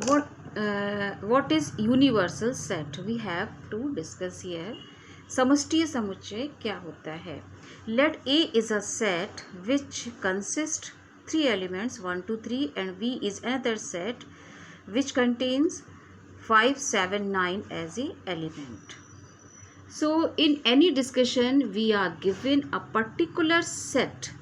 what is universal set? We have to discuss here. समष्टीय समुच्चय क्या होता है? Let A is a set which consists 3 elements 1 2 3 and B is another set which contains 5 7 9 as a element. So in any discussion we are given a particular set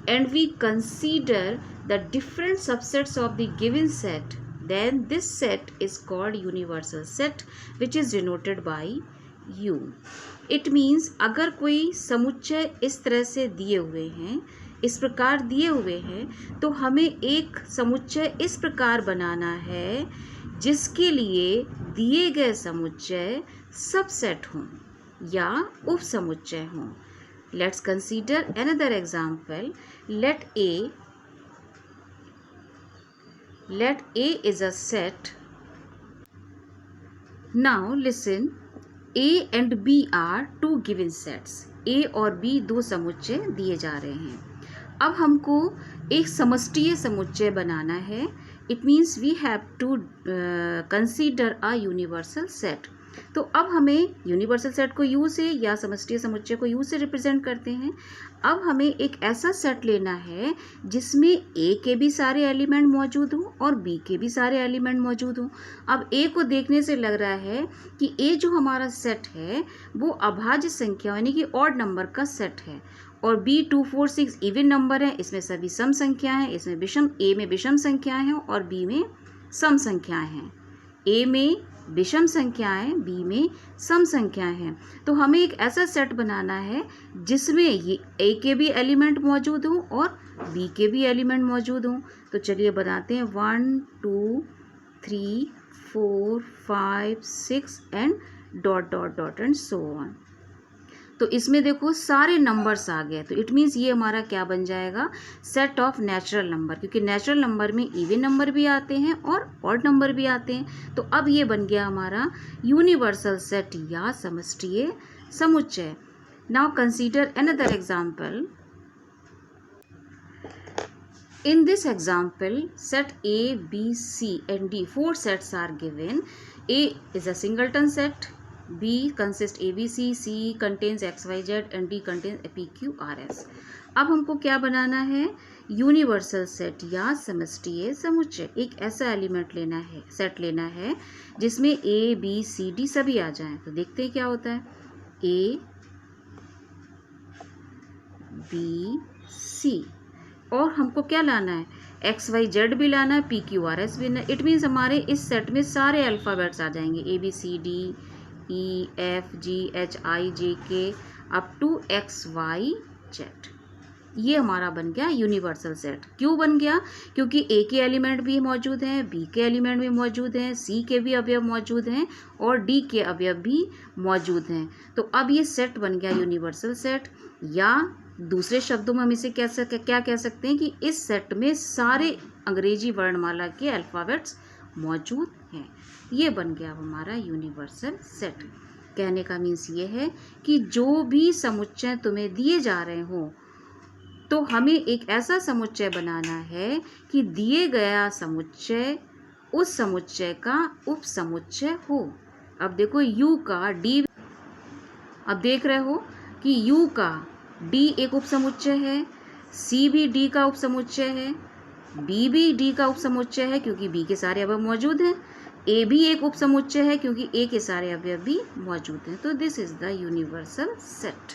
and we consider the different subsets of the given set, then this set is called universal set which is denoted by U. It means अगर कोई समुच्चय इस तरह से दिए हुए हैं, इस प्रकार दिए हुए हैं, तो हमें एक समुच्चय इस प्रकार बनाना है जिसके लिए दिए गए समुच्चय सबसेट हों या उप समुच्चय हों. Let's consider another example. Let A is a set. Now listen. A and B are two given sets. A और B दो समुच्चय दिए जा रहे हैं. अब हमको एक समष्टीय समुच्चय बनाना है. It means we have to consider a universal set. तो अब हमें यूनिवर्सल सेट को यू से या समष्टीय समुच्चय को यू से रिप्रेजेंट करते हैं. अब हमें एक ऐसा सेट लेना है जिसमें ए के भी सारे एलिमेंट मौजूद हों और बी के भी सारे एलिमेंट मौजूद हों. अब ए को देखने से लग रहा है कि ए जो हमारा सेट है वो अभाज्य संख्या यानी कि ऑड नंबर का सेट है और बी 2 4 6 इवन नंबर है. इसमें सभी सम संख्या हैं. इसमें विषम ए में विषम संख्याएं हैं और बी में सम संख्याएं हैं. ए में विषम संख्याएं, बी में सम संख्याएं हैं. तो हमें एक ऐसा सेट बनाना है जिसमें ये ए के भी एलिमेंट मौजूद हों और बी के भी एलिमेंट मौजूद हों. तो चलिए बनाते हैं 1 2 3 4 5 6 and dot dot dot and so on. तो इसमें देखो सारे नंबर्स आ गए. तो इट मीन्स ये हमारा क्या बन जाएगा? सेट ऑफ नेचुरल नंबर, क्योंकि नेचुरल नंबर में इवन नंबर भी आते हैं और ऑड नंबर भी आते हैं. तो अब ये बन गया हमारा यूनिवर्सल सेट या समष्टीय समुच्चय. Now consider another example. In this example, set A, B, C and D, 4 sets are given. A is a singleton set. B consists ABC, C contains XYZ and D contains PQRS. अब हमको क्या बनाना है? Universal set या समष्टीय समुच्चय. एक ऐसा element लेना है, सेट लेना है जिसमें A, B, C, D सभी आ जाएं. तो देखते हैं क्या होता है. A, B, C और हमको क्या लाना है? XYZ भी लाना है, PQRS भी लाना है. इट मीन्स हमारे इस सेट में सारे अल्फ़ाबेट्स आ जाएंगे. ABCD EFGHIJK up to XYZ. ये हमारा बन गया यूनिवर्सल सेट. क्यों बन गया? क्योंकि ए के एलिमेंट भी मौजूद हैं, बी के एलिमेंट भी मौजूद हैं, सी के भी अवयव मौजूद हैं और डी के अवयव भी मौजूद हैं. तो अब ये सेट बन गया यूनिवर्सल सेट. या दूसरे शब्दों में हम इसे क्या कह सकते हैं कि इस सेट में सारे अंग्रेजी वर्णमाला के अल्फ़ाबेट्स मौजूद हैं. ये बन गया हमारा यूनिवर्सल सेट. कहने का मीन्स ये है कि जो भी समुच्चय तुम्हें दिए जा रहे हों तो हमें एक ऐसा समुच्चय बनाना है कि दिए गया समुच्चय उस समुच्चय का उप समुच्चय हो. अब देखो U का D, अब देख रहे हो कि U का D एक उप समुच्चय है, C भी D का उप समुच्चय है, B भी D का उप समुच्चय है क्योंकि B के सारे अवयव मौजूद हैं, A भी एक उप समुच्चय है क्योंकि A के सारे अवयव भी मौजूद हैं. तो this is the universal set.